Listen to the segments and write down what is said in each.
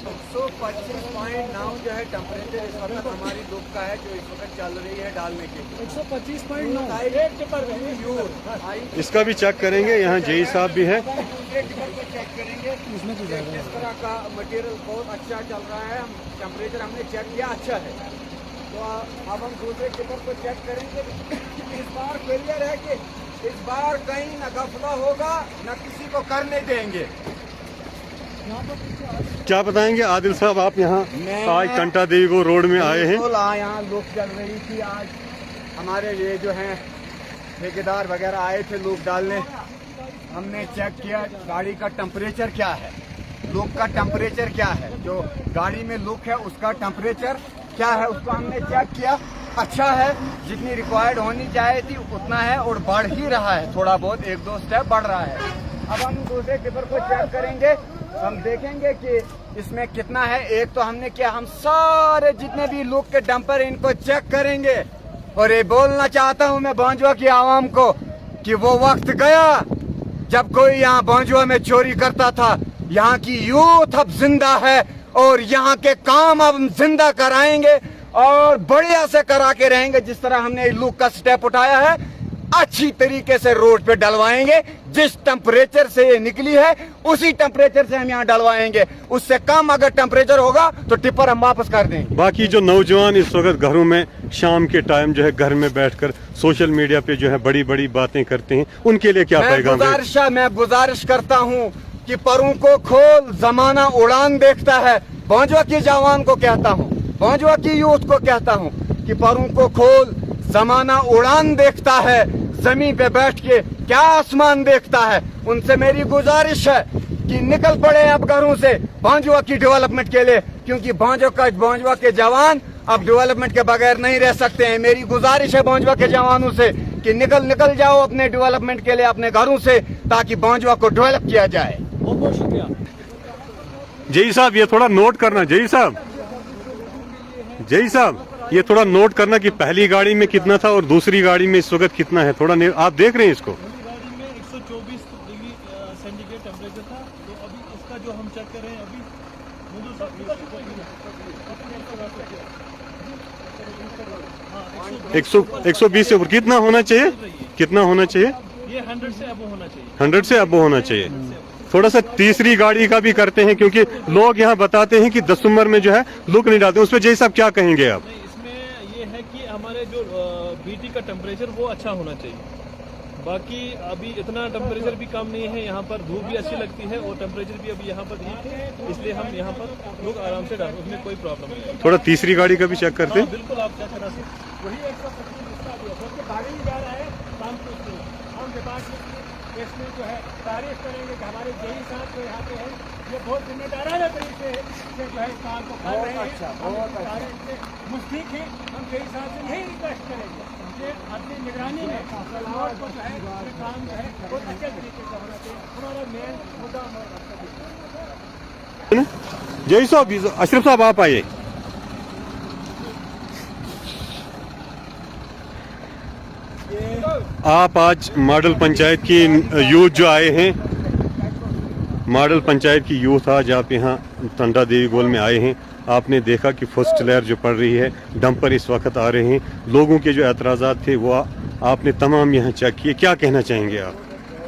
125.9 जो है टेम्परेचर इस वक्त हमारी लुक का है जो इस वक्त चल रही है डालने के लिए 125.9 इसका भी चेक करेंगे। यहाँ जेई साहब भी है। चेक करेंगे इसमें इस तरह का मटेरियल बहुत अच्छा चल रहा है। हम टेम्परेचर हमने चेक किया अच्छा है। तो अब हम दूसरे टिपर को चेक करेंगे। इस बार क्लियर है कि इस बार कहीं न गफला होगा न किसी को करने देंगे। क्या बताएंगे आदिल साहब, आप यहाँ आज कंटा देवी को रोड में आए हैं। यहाँ लोग चल रही थी। आज हमारे ये जो हैं ठेकेदार वगैरह आए थे लोग डालने। हमने चेक किया गाड़ी का टेम्परेचर क्या है, लुक का टेम्परेचर क्या है, जो गाड़ी में लुक है उसका टेम्परेचर क्या है, उसको हमने चेक किया। अच्छा है, जितनी रिक्वायर्ड होनी चाहिए थी उतना है और बढ़ ही रहा है। थोड़ा बहुत 1-2 स्टेप बढ़ रहा है। अब हम दूसरे टिपर को चेक करेंगे। हम देखेंगे कि इसमें कितना है। एक तो हमने किया, हम सारे जितने भी लुक के डंपर इनको चेक करेंगे। और ये बोलना चाहता हूँ मैं बांजुआ की आवाम को कि वो वक्त गया जब कोई यहाँ बांजुआ में चोरी करता था। यहाँ की यूथ अब जिंदा है और यहाँ के काम अब हम जिंदा कराएंगे और बढ़िया से करा के रहेंगे। जिस तरह हमने लुक का स्टेप उठाया है अच्छी तरीके से रोड पे डलवाएंगे। जिस टेम्परेचर से ये निकली है उसी टेम्परेचर से हम यहाँ डलवाएंगे। उससे कम अगर टेम्परेचर होगा तो टिपर हम वापस कर देंगे। बाकी जो नौजवान इस वक्त घरों में शाम के टाइम जो है घर में बैठकर सोशल मीडिया पे जो है बड़ी बड़ी बातें करते हैं, उनके लिए क्या पैगाम है? मैं गुजारिश करता हूँ कि परों को खोल, जमाना उड़ान देखता है। बांजुआ के जवान को कहता हूँ, बांजुआ की यूथ को कहता हूँ कि परों को खोल, जमाना उड़ान देखता है। जमीन पे बैठ के क्या आसमान देखता है। उनसे मेरी गुजारिश है कि निकल पड़े अब घरों से बांजुआ की डेवलपमेंट के लिए, क्योंकि बांजुआ के जवान अब डेवलपमेंट के बगैर नहीं रह सकते हैं। मेरी गुजारिश है बांजुआ के जवानों से कि निकल जाओ अपने डेवलपमेंट के लिए अपने घरों से, ताकि बांजुआ को डेवलप किया जाए। बहुत बहुत शुक्रिया। जई साहब ये थोड़ा नोट करना, जई साहब ये थोड़ा नोट करना कि पहली गाड़ी में कितना था और दूसरी गाड़ी में इस वक्त कितना है। थोड़ा आप देख रहे हैं इसको। गाड़ी में 124 डिग्री सेंटीग्रेड टेम्परेचर था। तो अभी इसका जो हम चेक कर रहे हैं अभी 120 से ऊपर कितना होना चाहिए, कितना होना चाहिए? ये 100 से अबव होना चाहिए। 100 से अबव होना चाहिए। थोड़ा सा तीसरी गाड़ी का भी करते हैं क्योंकि लोग यहाँ बताते हैं कि दिसंबर में जो है लुक नहीं डालते। उस पर जय साहब क्या कहेंगे आप? इसमें ये है कि हमारे जो बीटी का टेम्परेचर वो अच्छा होना चाहिए। बाकी अभी इतना टेम्परेचर भी कम नहीं है। यहाँ पर धूप भी अच्छी लगती है और टेम्परेचर भी अभी यहाँ पर ठीक है, इसलिए हम यहाँ पर लोग आराम से डाल, उसमें कोई प्रॉब्लम नहीं है। थोड़ा तीसरी गाड़ी का भी चेक करते हैं। बिल्कुल आप क्या करा सकते, वही 125 गाड़ी जा रहा है शाम को। हम डिपार्टमेंट इसमें जो है तारीफ करेंगे कि हमारे जेई साहब जो यहाँ पे है ये बहुत जिम्मेदाराना तरीके से जो है काम को कर रहे हैं। बहुत अच्छा मुस्तिक है। हम जेई साहब से यही रिक्वेस्ट करेंगे कि अपनी निगरानी में रोड को जो है काम जो है बहुत अच्छे तरीके से होना चाहिए। हमारा मेन मुद्दा जय साहब, अशरफ साहब आप आइए। आप आज मॉडल पंचायत की यूथ जो आए हैं, मॉडल पंचायत की यूथ आज आप यहाँ टंडा देवी गोल में आए हैं। आपने देखा कि फर्स्ट लेयर जो पड़ रही है, डंपर इस वक्त आ रहे हैं। लोगों के जो एतराज़ात थे वो आपने तमाम यहाँ चेक किए। क्या कहना चाहेंगे आप?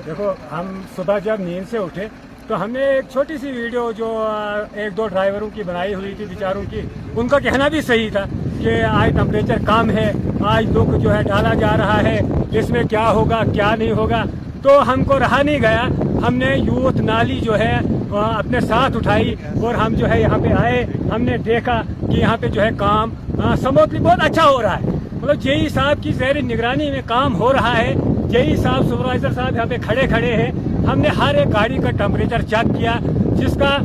देखो, हम सुबह जब नींद से उठे तो हमने एक छोटी सी वीडियो जो 1-2 ड्राइवरों की बनाई हुई थी बेचारों की, उनका कहना भी सही था कि आज टेम्परेचर कम है, आज लुक जो है डाला जा रहा है, इसमें क्या होगा क्या नहीं होगा। तो हमको रहा नहीं गया, हमने यूथ नाली जो है अपने साथ उठाई और हम जो है यहाँ पे आए। हमने देखा कि यहाँ पे जो है काम स्मूथली बहुत अच्छा हो रहा है। मतलब जेई साहब की ज़ेर निगरानी में काम हो रहा है। जेई साहब, सुपरवाइजर साहब यहाँ पे खड़े हैं। हमने हर एक गाड़ी का टेम्परेचर चेक किया, जिसका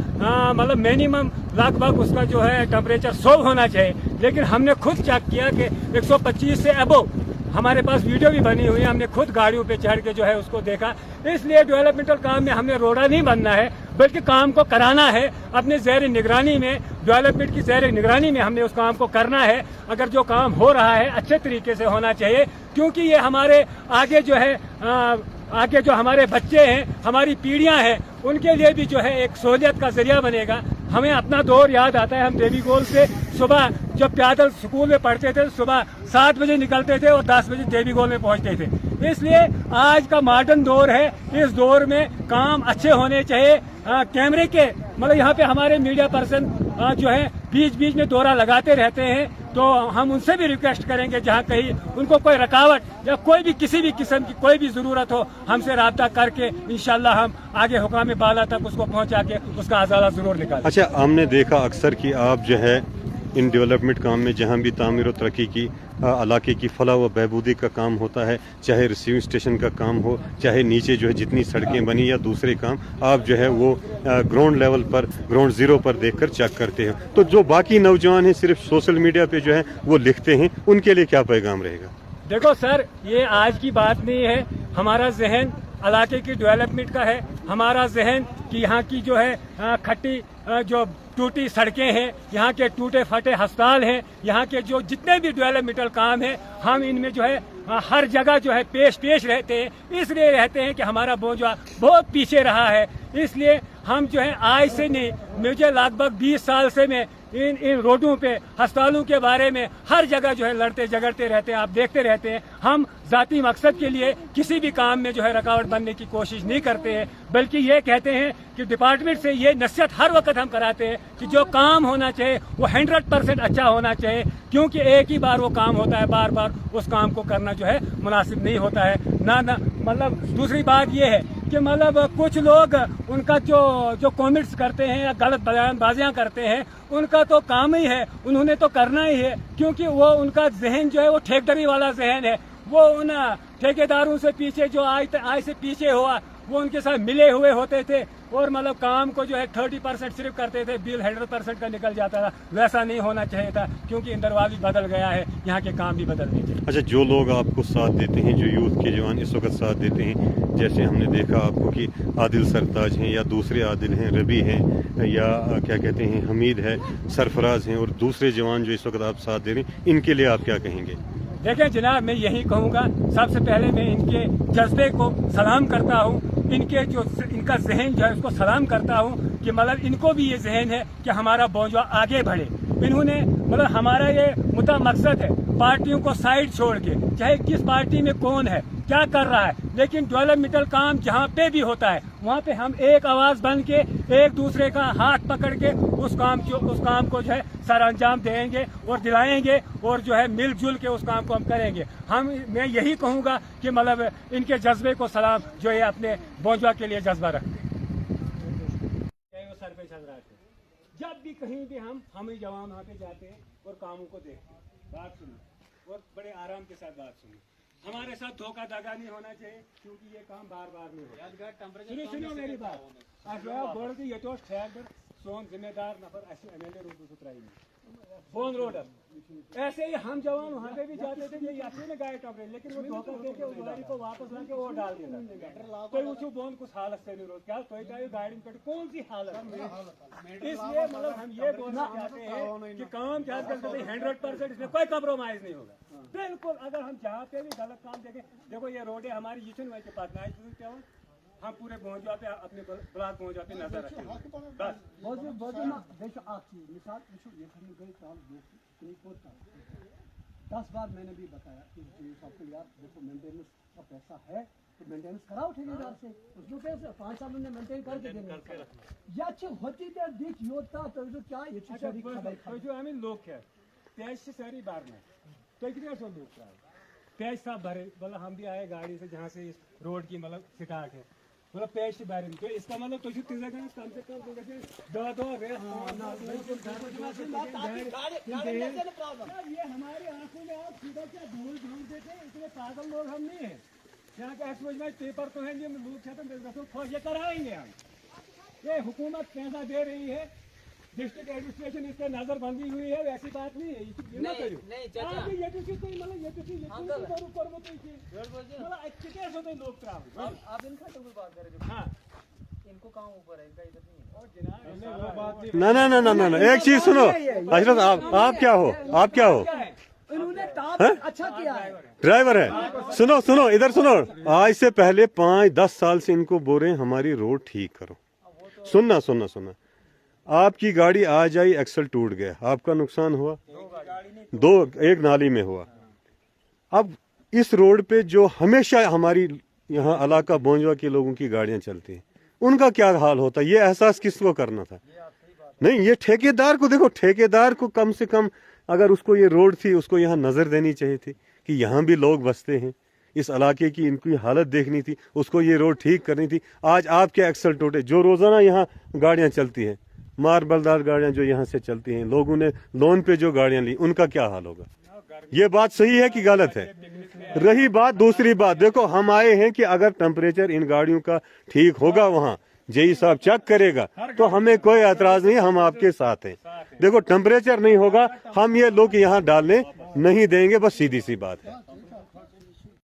मतलब मिनिमम लगभग उसका जो है टेम्परेचर 100 होना चाहिए, लेकिन हमने खुद चेक किया कि 125 से अबव। हमारे पास वीडियो भी बनी हुई है, हमने खुद गाड़ियों पे चढ़ के जो है उसको देखा। इसलिए डेवलपमेंटल काम में हमें रोड़ा नहीं बनना है, बल्कि काम को कराना है। अपने ज़ेर निगरानी में, डेवलपमेंट की ज़ेर निगरानी में हमने उस काम को करना है। अगर जो काम हो रहा है अच्छे तरीके से होना चाहिए, क्योंकि ये हमारे आगे जो है आगे जो हमारे बच्चे हैं, हमारी पीढ़ियां हैं, उनके लिए भी जो है एक सहूलियत का जरिया बनेगा। हमें अपना दौर याद आता है, हम देवीगोल से सुबह जब पैदल स्कूल में पढ़ते थे, सुबह 7 बजे निकलते थे और 10 बजे देवीगोल में पहुंचते थे। इसलिए आज का मॉडर्न दौर है, इस दौर में काम अच्छे होने चाहिए। कैमरे के मतलब यहाँ पे हमारे मीडिया पर्सन जो है बीच बीच में दौरा लगाते रहते हैं, तो हम उनसे भी रिक्वेस्ट करेंगे जहाँ कहीं उनको कोई रुकावट या कोई भी किसी भी किस्म की कोई भी जरूरत हो, हमसे राब्ता करके इंशाल्लाह हम आगे हुकाम बाला तक उसको पहुँचा के उसका अजाला जरूर निकालें। अच्छा, हमने देखा अक्सर कि आप जो है इन डेवलपमेंट काम में जहाँ भी तामीर और तरक्की की इलाके की फलाह व बहबूदी का काम होता है, चाहे रिसीविंग स्टेशन का काम हो, चाहे नीचे जो है जितनी सड़कें बनी या दूसरे काम, आप जो है वो ग्राउंड लेवल पर, ग्राउंड जीरो पर देखकर चेक करते हैं। तो जो बाकी नौजवान हैं सिर्फ सोशल मीडिया पे जो है वो लिखते हैं, उनके लिए क्या पैगाम रहेगा? देखो सर, ये आज की बात नहीं है। हमारा जहन इलाके की डेवलपमेंट का है, हमारा जहन कि यहाँ की जो है खट्टी जो टूटी सड़कें हैं, यहाँ के टूटे फटे अस्पताल हैं, यहाँ के जो जितने भी डेवलपमेंटल काम हैं, हम इनमें जो है हर जगह जो है पेश रहते हैं। इसलिए रहते हैं कि हमारा बोझा बहुत पीछे रहा है। इसलिए हम जो है आज से नहीं, मुझे लगभग 20 साल से मैं इन रोडों पे, अस्पतालों के बारे में हर जगह जो है लड़ते झगड़ते रहते हैं। आप देखते रहते हैं, हम जाती मकसद के लिए किसी भी काम में जो है रुकावट बनने की कोशिश नहीं करते हैं, बल्कि ये कहते हैं कि डिपार्टमेंट से ये नसीहत हर वक्त हम कराते हैं कि जो काम होना चाहिए वो 100% अच्छा होना चाहिए, क्योंकि एक ही बार वो काम होता है, बार बार उस काम को करना जो है मुनासिब नहीं होता है। ना मतलब दूसरी बात ये है कि मतलब कुछ लोग उनका जो कमेंट्स करते हैं या गलत बयानबाजियां करते हैं, उनका तो काम ही है, उन्होंने तो करना ही है, क्योंकि वो उनका जहन जो है वो ठेकेदारी वाला जहन है। वो उन ठेकेदारों से पीछे जो आज से पीछे हुआ, वो उनके साथ मिले हुए होते थे और मतलब काम को जो है 30% सिर्फ करते थे, बिल 100% का निकल जाता था। वैसा नहीं होना चाहिए था, क्योंकि इंदरवाल भी बदल गया है, यहाँ के काम भी बदलने चाहिए। अच्छा, जो लोग आपको साथ देते हैं, जो यूथ के जवान इस वक्त साथ देते हैं, जैसे हमने देखा आपको कि आदिल सरताज हैं या दूसरे आदिल हैं, रबी हैं या क्या कहते हैं हमीद है, सरफराज हैं, और दूसरे जवान जो इस वक्त आप साथ दे रहे हैं, इनके लिए आप क्या कहेंगे? देखें जनाब, मैं यही कहूँगा, सबसे पहले मैं इनके जज्बे को सलाम करता हूँ, इनका जहन जो है उसको सलाम करता हूँ कि मतलब इनको भी ये जहन है कि हमारा बोझा आगे बढ़े। इन्होंने मतलब हमारा ये मुद्दा मकसद है, पार्टियों को साइड छोड़ के, चाहे किस पार्टी में कौन है क्या कर रहा है, लेकिन डेवलपमेंटल काम जहाँ पे भी होता है वहाँ पे हम एक आवाज बन के एक दूसरे का हाथ पकड़ के उस काम को जो है सर अंजाम देंगे और दिलाएंगे, और जो है मिलजुल के उस काम को हम करेंगे। मैं यही कहूँगा कि मतलब इनके जज्बे को सलाम, जो ये अपने बोझा के लिए जज्बा रखते हैं। सर पे चल रहा है, जब भी कहीं भी हम ही जवान वहाँ पे जाते हैं और कामों को देखते हैं, बात सुनो और बड़े आराम के साथ बात सुनो। हमारे साथ धोखा धागा नहीं होना चाहिए, क्योंकि ये काम बार बार नहीं होगा। सुनो मेरी बात, बोल की ये तो सोन जिम्मेदार नफर MLA रोड उतराई फोन रोड ऐसे ही हम जवान वहाँ पे भी जाते थे, ये अपने में गाय टपरे, लेकिन वो धोखा देके उस गाड़ी को वापस लाके वो डाल देता। तो वो बोन कुछ हालत से नहीं रोज क्या तो गाड़ी में कौन सी हालत, इसलिए मतलब हम ये बोलना चाहते हैं कि काम क्या करते थे 100% इसमें कोई कम्प्रोमाइज नहीं होगा। बिल्कुल, अगर हम जहाँ पे भी गलत काम देखें, देखो ये रोड है हमारी यूशन वाई के पास ना, क्या हो हम पूरे पहुँच जाते हैं, अपने ब्लॉक पहुँच जाते हैं, नजर रखते हैं बस। 10 बार मैंने भी बताया कि सबको यार देखो मेंटेनेंस का पैसा है तो मेंटेनेंस कराओ ठेकेदार से, उसमें पैसे 5 साल उन्हें मेंटेन करके देंगे या अच्छी होती है दिख योता तो क्या ये जो हमें लोग है पैस से सारी बार में तो कितने सौ लोग पैस साहब भरे, मतलब हम भी आए गाड़ी से जहाँ से इस रोड की मतलब स्टार्ट है, मतलब पैस बारे में, तो इसका मतलब तो कम से कम ये हमारी आंखों में आप सीधा क्या धूल ढूंढते थे, इतने पागल लोग हम नहीं है। यहाँ के एक्सपोज में पेपर तो है लोग ये कराएंगे हम, ये हुकूमत पैसा दे रही है, डिस्ट्रिक्ट एडमिनिस्ट्रेशन इस पे नजर बंदी हुई है, वैसी बात नहीं है। ना एक चीज सुनो अशरफ, आप क्या हो? इन्होंने काम अच्छा किया है। ड्राइवर है। सुनो सुनो इधर सुनो, आज से पहले 5-10 साल से इनको बोल रहे हैं हमारी रोड ठीक करो। सुनना सुनना सुनना, आपकी गाड़ी आज आई, एक्सल टूट गया, आपका नुकसान हुआ, एक नाली में हुआ। अब इस रोड पे जो हमेशा हमारी यहाँ इलाका बोंजवा के लोगों की गाड़ियां चलती हैं, उनका क्या हाल होता है? ये एहसास किसको करना था? नहीं, ये ठेकेदार को देखो, ठेकेदार को कम से कम अगर उसको ये रोड थी उसको यहाँ नजर देनी चाहिए थी कि यहाँ भी लोग बसते हैं, इस इलाके की इनकी हालत देखनी थी, उसको ये रोड ठीक करनी थी। आज आपके एक्सल टूटे, जो रोजाना यहाँ गाड़ियां चलती हैं, मार्बलदार गाड़ियां जो यहाँ से चलती हैं, लोगों ने लोन पे जो गाड़ियां ली, उनका क्या हाल होगा? ये बात सही है कि गलत है? रही बात दूसरी बात, देखो हम आए हैं कि अगर टेम्परेचर इन गाड़ियों का ठीक होगा, वहाँ जेई साहब चेक करेगा, तो हमें कोई एतराज नहीं, हम आपके साथ हैं। देखो टेम्परेचर नहीं होगा, हम ये लोग यहाँ डालने नहीं देंगे, बस सीधी सी बात है।